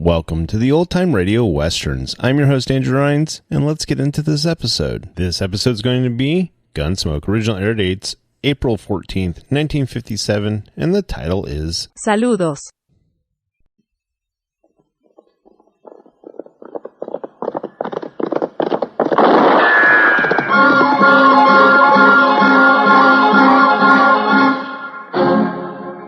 Welcome to the Old Time Radio Westerns. I'm your host, Andrew Rhines, and let's get into this episode. This episode is going to be Gunsmoke. Original air dates April 14th, 1957, and the title is Saludos.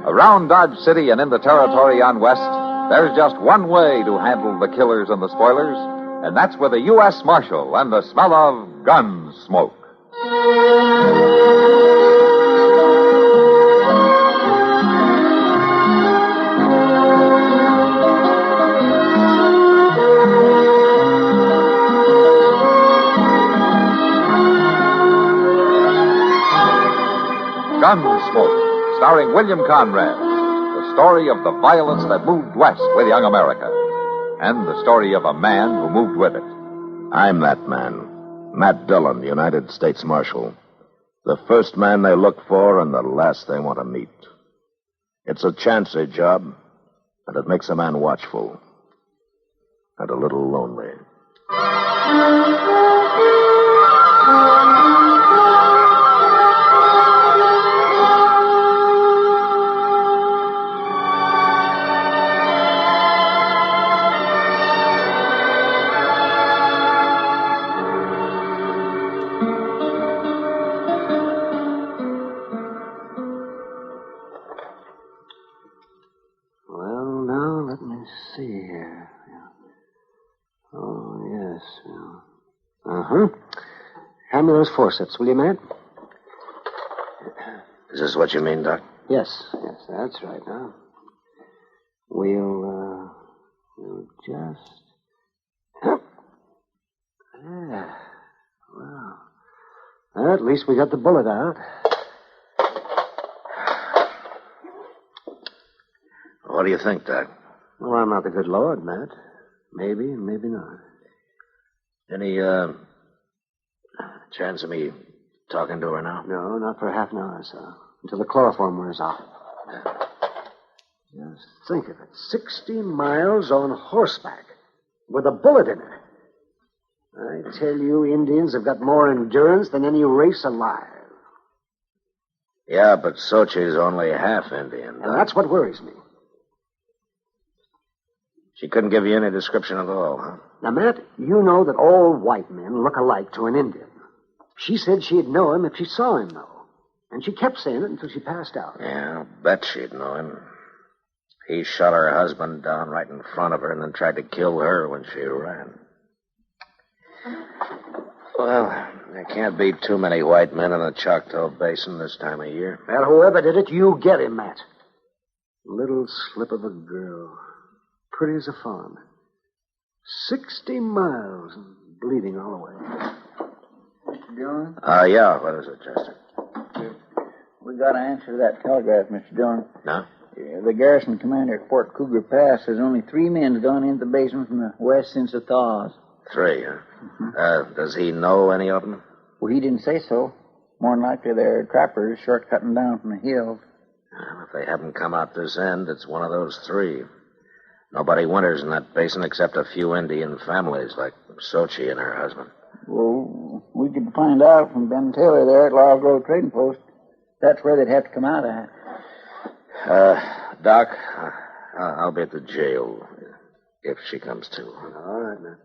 Around Dodge City and in the territory on West, there's just one way to handle the killers and the spoilers, and that's with a U.S. Marshal and the smell of Gunsmoke. Gunsmoke, starring William Conrad. The story of the violence that moved west with young America. And the story of a man who moved with it. I'm that man. Matt Dillon, United States Marshal. The first man they look for and the last they want to meet. It's a chancy job, and it makes a man watchful. And a little lonely. See here. Oh, yes. Uh-huh. Hand me those forceps, will you, Matt? Is this what you mean, Doc? Yes, that's right. Now, we'll just... Yeah. Well, at least we got the bullet out. What do you think, Doc? Well, I'm not the good Lord, Matt. Maybe and maybe not. Any, chance of me talking to her now? No, not for half an hour or so. Until the chloroform wears off. Just think of it. 60 miles on horseback. With a bullet in it. I tell you, Indians have got more endurance than any race alive. Yeah, but Sochi's only half Indian, Doc. And that's what worries me. She couldn't give you any description at all, huh? Now, Matt, you know that all white men look alike to an Indian. She said she'd know him if she saw him, though. And she kept saying it until she passed out. Yeah, I'll bet she'd know him. He shot her husband down right in front of her and then tried to kill her when she ran. Well, there can't be too many white men in the Choctaw Basin this time of year. Well, whoever did it, you get him, Matt. Little slip of a girl. Pretty as a fawn. 60 miles and bleeding all the way. Mr. Dillon? Yeah, what is it, Chester? We got an answer to that telegraph, Mr. Dillon. No? The garrison commander at Fort Cougar Pass says only 3 men have gone into the basin from the west since the thaws. 3, huh? Mm-hmm. Does he know any of them? Well, he didn't say so. More than likely they're trappers shortcutting down from the hills. Well, if they haven't come out this end, it's one of those 3. Nobody winters in that basin except a few Indian families like Sochi and her husband. Well, we could find out from Ben Taylor there at Laurel Grove Trading Post. That's where they'd have to come out at. Doc, I'll be at the jail if she comes to. All right, man.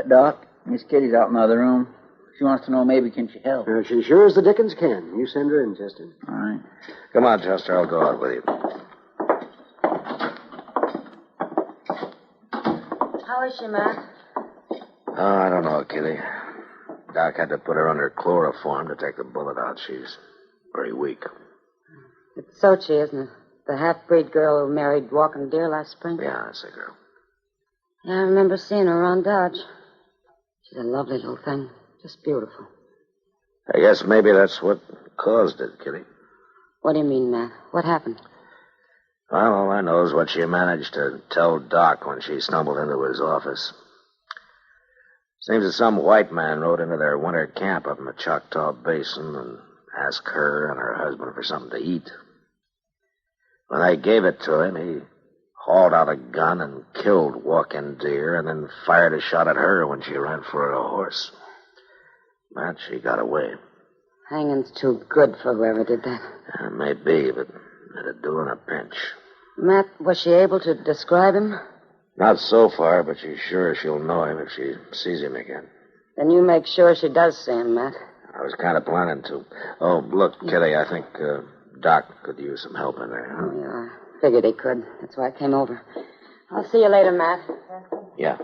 Doc, Miss Kitty's out in the other room. She wants to know maybe can she help. She sure as the dickens can. You send her in, Chester. All right. Come on, Chester. I'll go out with you. How is she, Matt? Oh, I don't know, Kitty. Doc had to put her under chloroform to take the bullet out. She's very weak. It's Sochi, isn't it? The half-breed girl who married Walking Deer last spring? Yeah, that's the girl. Yeah, I remember seeing her around Dodge. She's a lovely little thing. Just beautiful. I guess maybe that's what caused it, Kitty. What do you mean, Matt? What happened? Well, all I know is what she managed to tell Doc when she stumbled into his office. Seems that some white man rode into their winter camp up in the Choctaw Basin and asked her and her husband for something to eat. When they gave it to him, he hauled out a gun and killed Walking Deer and then fired a shot at her when she ran for her horse. But she got away. Hanging's too good for whoever did that. Maybe, but it'd do in a pinch. Matt, was she able to describe him? Not so far, but she's sure she'll know him if she sees him again. Then you make sure she does see him, Matt. I was kind of planning to. Oh, look, Kitty, I think Doc could use some help in there. Huh? Oh, yeah. Figured he could. That's why I came over. I'll see you later, Matt. Yeah.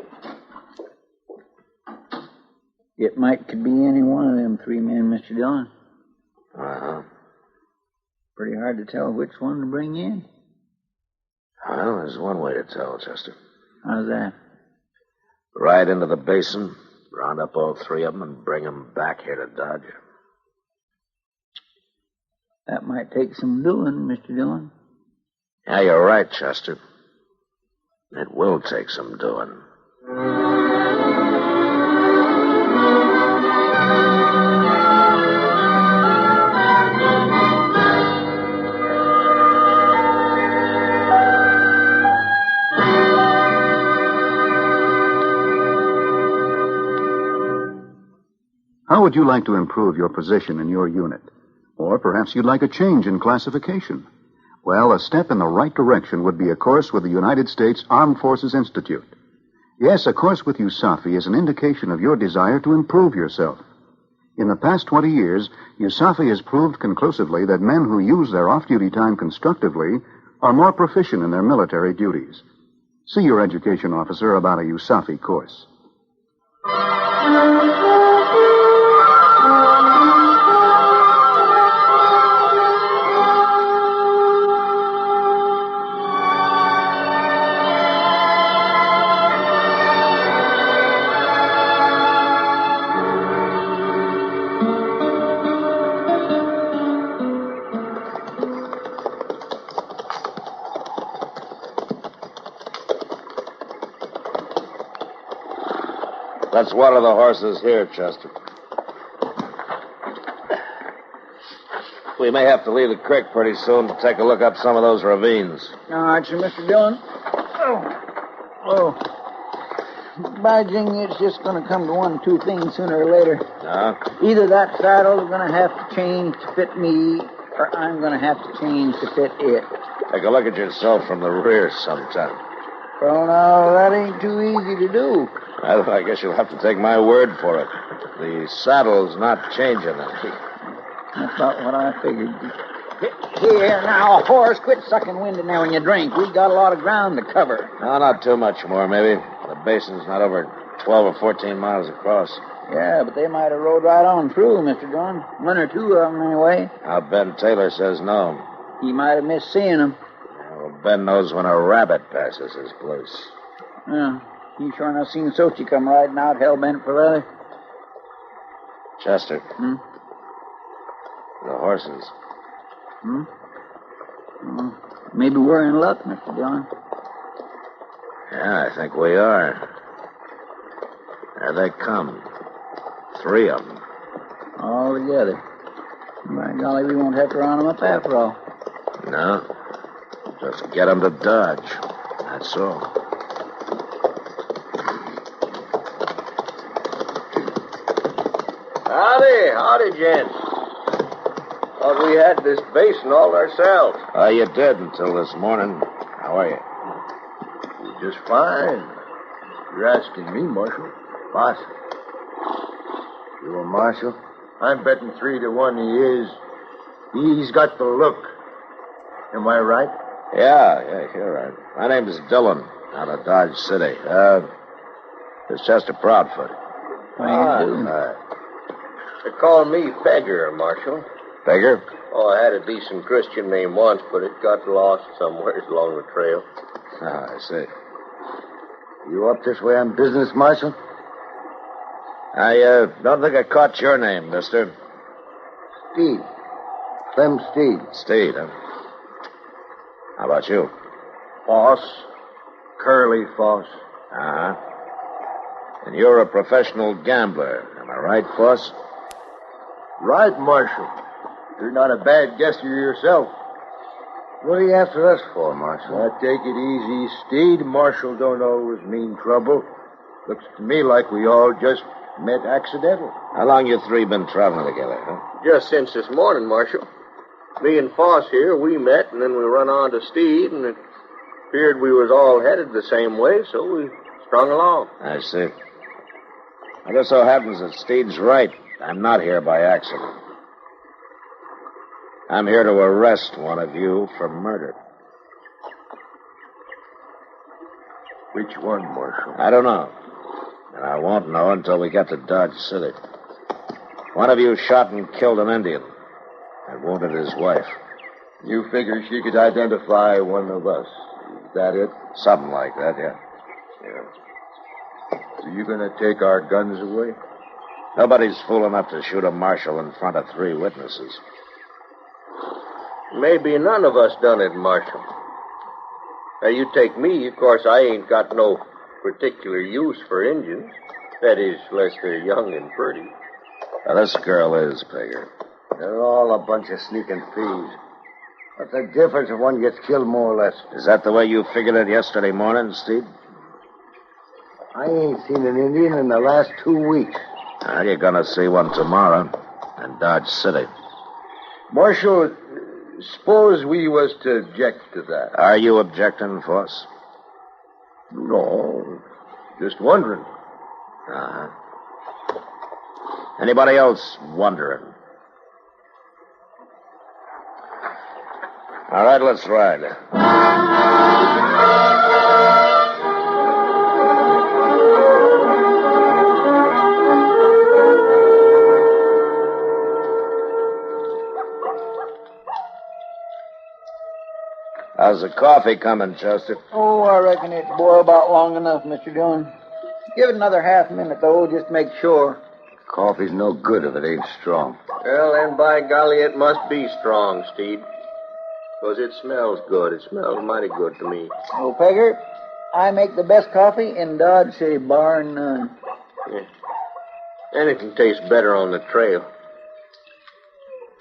It could be any one of them three men, Mr. Dillon. Uh-huh. Pretty hard to tell which one to bring in. Well, there's one way to tell, Chester. How's that? Ride into the basin, round up all three of them, and bring them back here to Dodge. That might take some doing, Mr. Dillon. Yeah, you're right, Chester. It will take some doing. How would you like to improve your position in your unit? Or perhaps you'd like a change in classification. Well, a step in the right direction would be a course with the United States Armed Forces Institute. Yes, a course with USAFI is an indication of your desire to improve yourself. In the past 20 years, USAFI has proved conclusively that men who use their off-duty time constructively are more proficient in their military duties. See your education officer about a USAFI course. Let's water the horses here, Chester. We may have to leave the creek pretty soon to take a look up some of those ravines. All right, sir, Mr. Dillon. Oh. By jing, it's just going to come to one of two things sooner or later. Either that saddle is going to have to change to fit me, or I'm going to have to change to fit it. Take a look at yourself from the rear sometime. Well, now, that ain't too easy to do. I guess you'll have to take my word for it. The saddle's not changing. That's about what I figured. Here, now, horse, quit sucking wind in there when you drink. We've got a lot of ground to cover. No, not too much more, maybe. The basin's not over 12 or 14 miles across. Yeah, but they might have rode right on through, Mr. John. One or two of them, anyway. Now, Ben Taylor says no. He might have missed seeing them. Yeah, well, Ben knows when a rabbit passes his place. Yeah. He sure enough seen Sochi come riding out hell-bent for leather. Chester. The horses. Maybe we're in luck, Mr. John. Yeah, I think we are. There they come. 3 of them. All together. By golly, we won't have to round them up after all. No. Just get them to Dodge. That's all. Howdy, gents. Thought we had this basin all ourselves. You did until this morning. How are you? Just fine. You're asking me, Marshal. Boss. You a Marshal? I'm betting 3 to 1 he is. He's got the look. Am I right? Yeah, you're right. My name is Dillon, out of Dodge City. It's Chester Proudfoot. How you doing? They call me Beggar, Marshal. Beggar? Oh, I had a decent Christian name once, but it got lost somewhere along the trail. I see. You up this way on business, Marshal? I don't think I caught your name, mister. Steed. Clem Steed. Steed, huh? How about you? Foss. Curly Foss. Uh-huh. And you're a professional gambler, am I right, Foss? Right, Marshal. You're not a bad guesser yourself. What are you after us for, Marshal? Take it easy, Steed. Marshal don't always mean trouble. Looks to me like we all just met accidental. How long you three been traveling together, huh? Just since this morning, Marshal. Me and Foss here, we met, and then we run on to Steed, and it appeared we was all headed the same way, so we strung along. I see. It just so happens that Steed's right. I'm not here by accident. I'm here to arrest one of you for murder. Which one, Marshal? I don't know. And I won't know until we get to Dodge City. One of you shot and killed an Indian and wounded his wife. You figure she could identify one of us. Is that it? Something like that, yeah. Yeah. So you gonna take our guns away? Nobody's fool enough to shoot a marshal in front of 3 witnesses. Maybe none of us done it, Marshal. Now, you take me, of course, I ain't got no particular use for Indians. That is, unless they're young and pretty. Now, this girl is, Pegger. They're all a bunch of sneaking thieves. What's the difference if one gets killed more or less? Is that the way you figured it yesterday morning, Steve? I ain't seen an Indian in the last 2 weeks. Well, you're gonna see one tomorrow in Dodge City. Marshal, suppose we was to object to that. Are you objecting, Foss? No, just wondering. Uh-huh. Anybody else wondering? All right, let's ride. How's the coffee coming, Chester? Oh, I reckon it's boiled about long enough, Mr. Dillon. Give it another half minute, though, just to make sure. Coffee's no good if it ain't strong. Well, then, by golly, it must be strong, Steed. Because it smells good. It smells mighty good to me. Oh, Pegger, I make the best coffee in Dodge City, bar none. Yeah. Anything tastes better on the trail.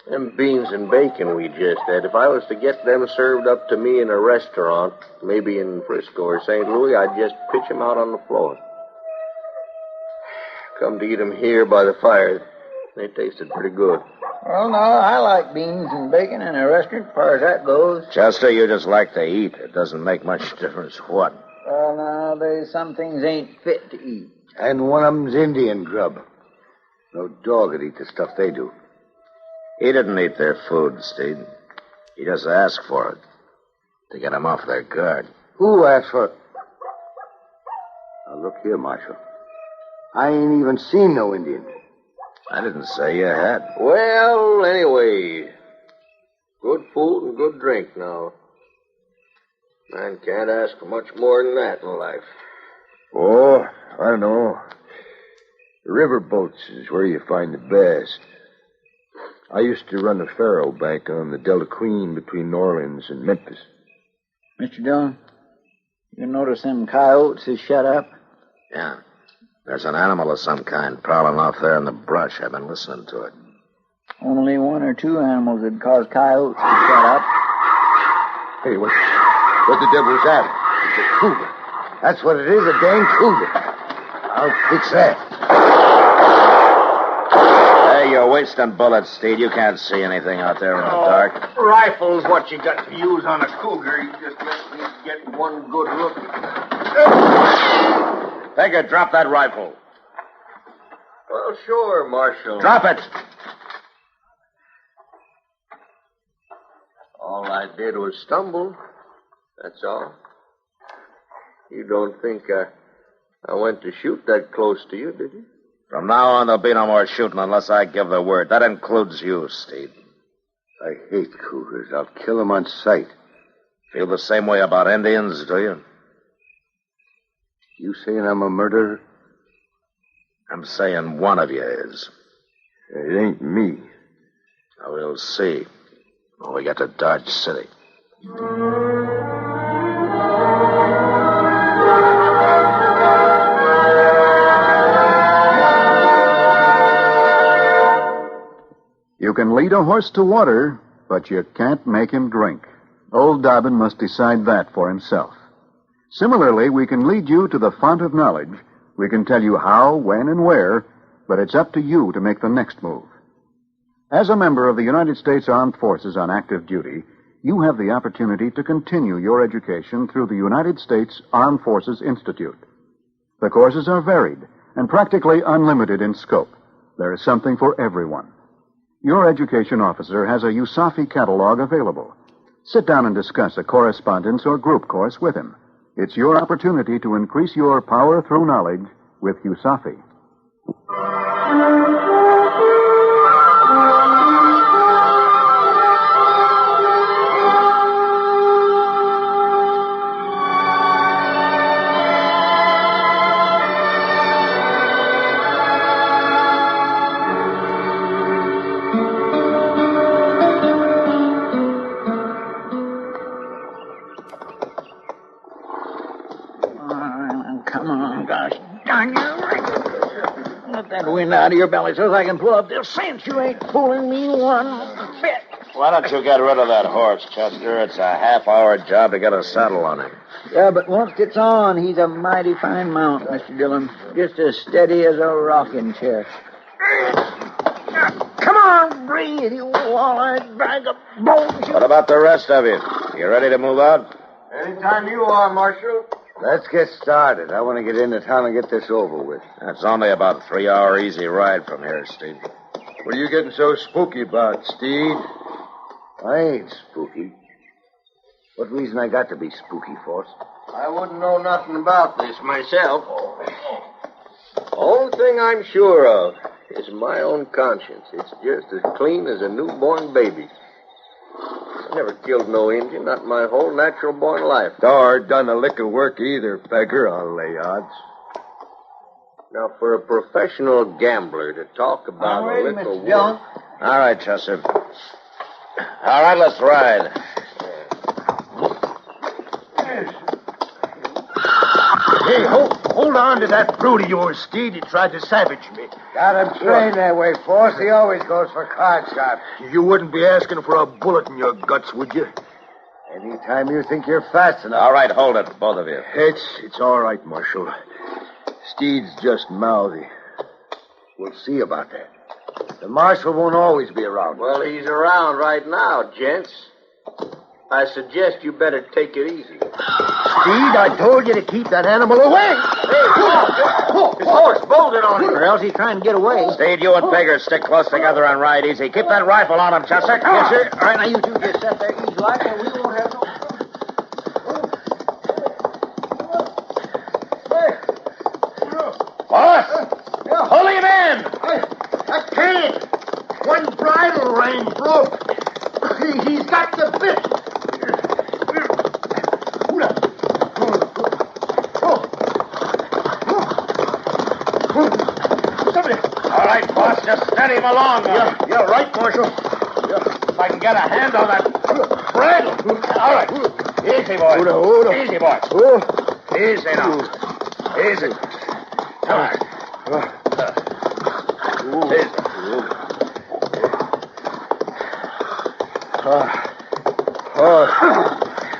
Them beans and bacon we just had, if I was to get them served up to me in a restaurant, maybe in Frisco or St. Louis, I'd just pitch them out on the floor. Come to eat them here by the fire, they tasted pretty good. Well, no, I like beans and bacon in a restaurant, as far as that goes. Chester, you just like to eat. It doesn't make much difference what. Well, no, there's some things ain't fit to eat. And one of them's Indian grub. No dog would eat the stuff they do. He didn't eat their food, Steve. He just asked for it to get them off their guard. Who asked for it? Now, look here, Marshal. I ain't even seen no Indian. I didn't say you had. Well, anyway, good food and good drink now. Man can't ask for much more than that in life. Oh, I don't know. The river boats is where you find the best. I used to run the faro bank on the Delta Queen between New Orleans and Memphis. Mr. Dillon, you notice them coyotes is shut up? Yeah. There's an animal of some kind prowling off there in the brush. I've been listening to it. Only 1 or 2 animals would cause coyotes to shut up. Hey, what the devil's that? It's a cougar. That's what it is, a dang cougar. I'll fix that. Hey, you're wasting bullets, Steve. You can't see anything out there in the dark. Rifle's what you got to use on a cougar. You just let me get one good look. Pegger, drop that rifle. Well, sure, Marshal. Drop it. All I did was stumble. That's all. You don't think I went to shoot that close to you, did you? From now on, there'll be no more shooting unless I give the word. That includes you, Steve. I hate cougars. I'll kill them on sight. Feel the same way about Indians, do you? You saying I'm a murderer? I'm saying one of you is. It ain't me. Now, we'll see when we get to Dodge City. You can lead a horse to water, but you can't make him drink. Old Dobbin must decide that for himself. Similarly, we can lead you to the font of knowledge. We can tell you how, when, and where, but it's up to you to make the next move. As a member of the United States Armed Forces on active duty, you have the opportunity to continue your education through the United States Armed Forces Institute. The courses are varied and practically unlimited in scope. There is something for everyone. Your education officer has a USAFI catalog available. Sit down and discuss a correspondence or group course with him. It's your opportunity to increase your power through knowledge with USAFI. Come on, gosh darn you. Let that wind out of your belly so I can pull up this cinch. You ain't fooling me one bit. Why don't you get rid of that horse, Chester? It's a half-hour job to get a saddle on him. Yeah, but once it's on, he's a mighty fine mount, Mr. Dillon. Just as steady as a rocking chair. Come on, breathe, you wall-eyed bag of bones. What about the rest of you? You ready to move out? Anytime you are, Marshal. Let's get started. I want to get into town and get this over with. That's only about a 3-hour easy ride from here, Steve. What are you getting so spooky about, Steve? I ain't spooky. What reason I got to be spooky, Force? I wouldn't know nothing about this myself. Only thing I'm sure of is my own conscience. It's just as clean as a newborn baby. I never killed no Indian, not my whole natural-born life. Nor done a lick of work either, beggar, I'll lay odds. Now, for a professional gambler to talk about a lick of work... All right, Chester. All right, let's ride. Hey, hold on to that brute of yours, Steve. He tried to savage me. Got him trained that way, Force. He always goes for card shots. You wouldn't be asking for a bullet in your guts, would you? Anytime you think you're fast enough. All right, hold it, both of you. It's all right, Marshal. Steed's just mouthy. We'll see about that. The Marshal won't always be around. Well, he's around right now, gents. I suggest you better take it easy. Steed, I told you to keep that animal away. Hey, his horse bolted on him. Or else he's trying to get away. Steve, you and Bigger stick close together and ride easy. Keep that rifle on him, Chester. Yes, sir. All right, now you two just sit there easy like, and we won't have no... Boss! Pulling him in! I can't. One bridle rein broke. He's got the bit. All right, boss, just steady him along. Yeah, right, Marshal. If I can get a hand on that bridle. All right. Easy, boy. Easy, boy. Easy now. Easy. All right.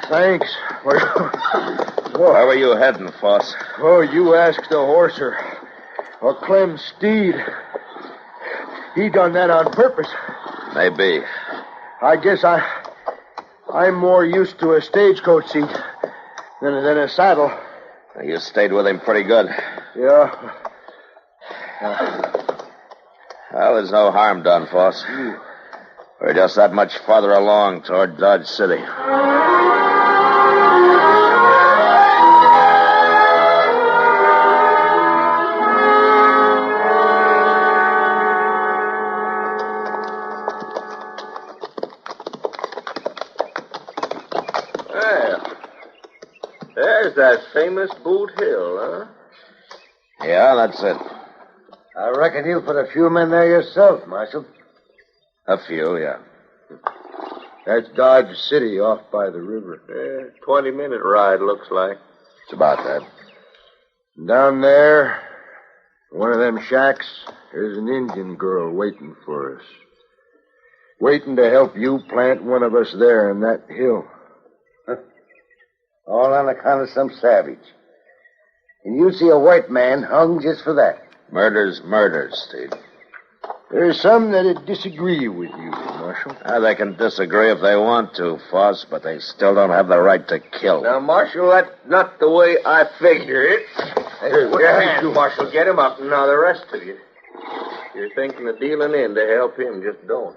Thanks. Where were you heading, Foss? Oh, you ask the horse or Clem Steed. He done that on purpose. Maybe. I guess I'm more used to a stagecoach seat than a saddle. You stayed with him pretty good. Yeah. Well, there's no harm done, Foss. We're just that much farther along toward Dodge City. There's that famous Boot Hill, huh? Yeah, that's it. I reckon you put a few men there yourself, Marshal. A few, yeah. That's Dodge City off by the river. 20-minute ride, looks like. It's about that. Down there, one of them shacks, there's an Indian girl waiting for us. Waiting to help you plant one of us there in that hill. All on account of some savage. And you see a white man hung just for that. Murder's murder, Steve. There's some that'd disagree with you, Marshal. They can disagree if they want to, Foss, but they still don't have the right to kill. Now, Marshal, that's not the way I figure it. Hey, Put your hand, Marshal. Get him up. Now, the rest of you. You're thinking of dealing in to help him. Just don't.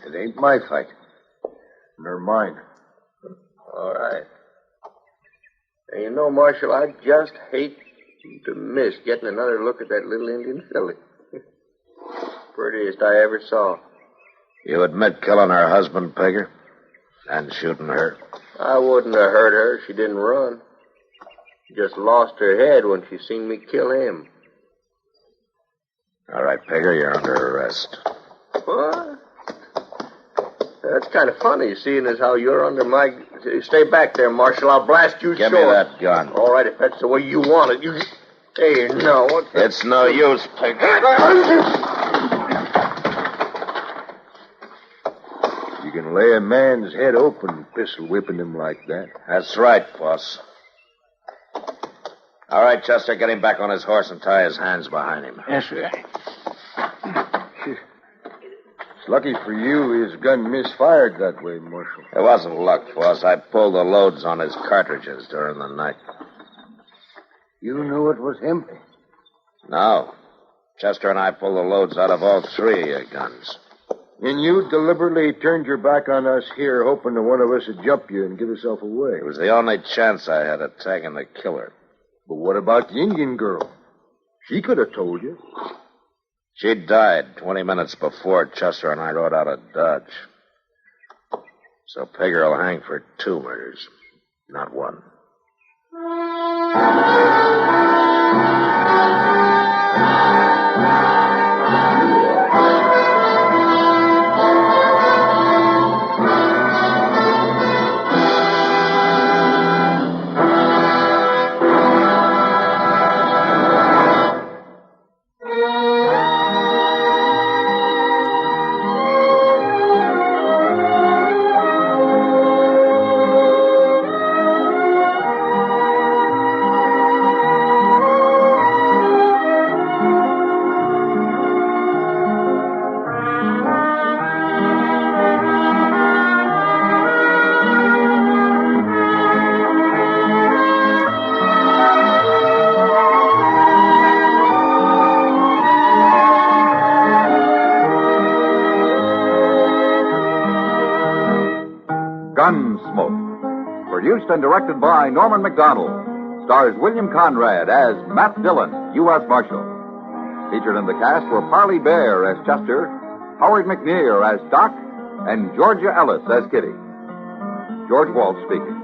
It ain't my fight. Nor mine. All right. And you know, Marshal, I just hate to miss getting another look at that little Indian filly. Prettiest I ever saw. You admit killing her husband, Pegger? And shooting her? I wouldn't have hurt her if she didn't run. She just lost her head when she seen me kill him. All right, Pegger, you're under arrest. What? That's kind of funny, seeing as how you're under my... Stay back there, Marshal. I'll blast you Give short. me that gun. All right, if that's the way you want it. You... Hey, no. What the... It's no use, Pegger. You can lay a man's head open pistol whipping him like that. That's right, Foss. All right, Chester, get him back on his horse and tie his hands behind him. Yes, sir. It's lucky for you his gun misfired that way, Marshal. It wasn't luck, Foss. I pulled the loads on his cartridges during the night. You knew it was him? No. Chester and I pulled the loads out of all three of your guns. And you deliberately turned your back on us here, hoping that one of us would jump you and give yourself away. It was the only chance I had of tagging the killer. But what about the Indian girl? She could have told you. She died 20 minutes before Chester and I rode out of Dodge. So Pegger will hang for 2 murders, not 1. Gunsmoke, produced and directed by Norman McDonald, stars William Conrad as Matt Dillon, U.S. Marshal. Featured in the cast were Parley Bear as Chester, Howard McNear as Doc, and Georgia Ellis as Kitty. George Walsh speaking.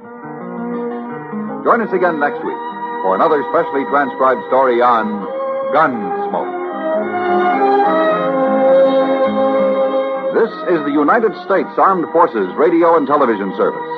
Join us again next week for another specially transcribed story on Gunsmoke. This is the United States Armed Forces Radio and Television Service.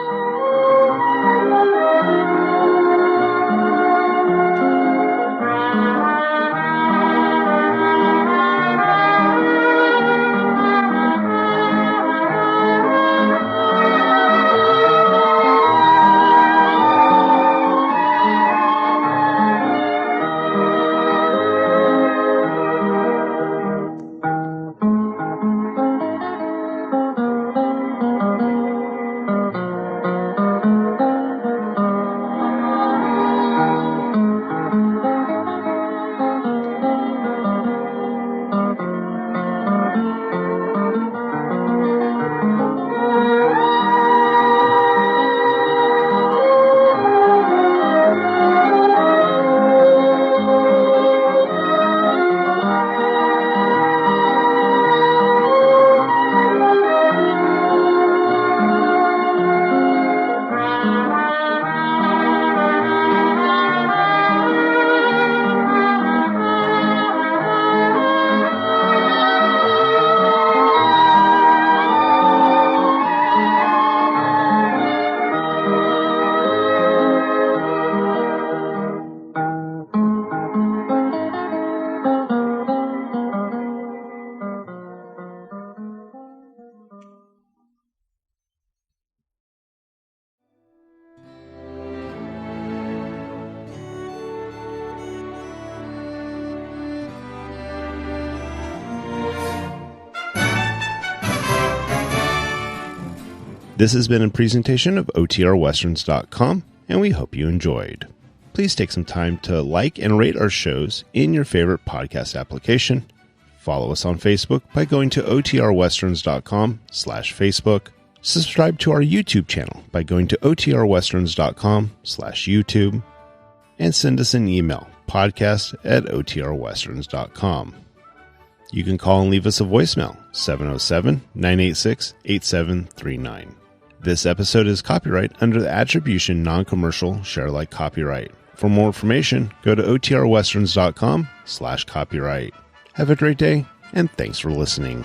This has been a presentation of OTRWesterns.com, and we hope you enjoyed. Please take some time to like and rate our shows in your favorite podcast application. Follow us on Facebook by going to OTRWesterns.com/Facebook. Subscribe to our YouTube channel by going to OTRWesterns.com/YouTube. And send us an email, podcast@OTRWesterns.com. You can call and leave us a voicemail, 707-986-8739. This episode is copyright under the Attribution Non-Commercial Share Alike copyright. For more information, go to OTRWesterns.com/copyright. Have a great day, and thanks for listening.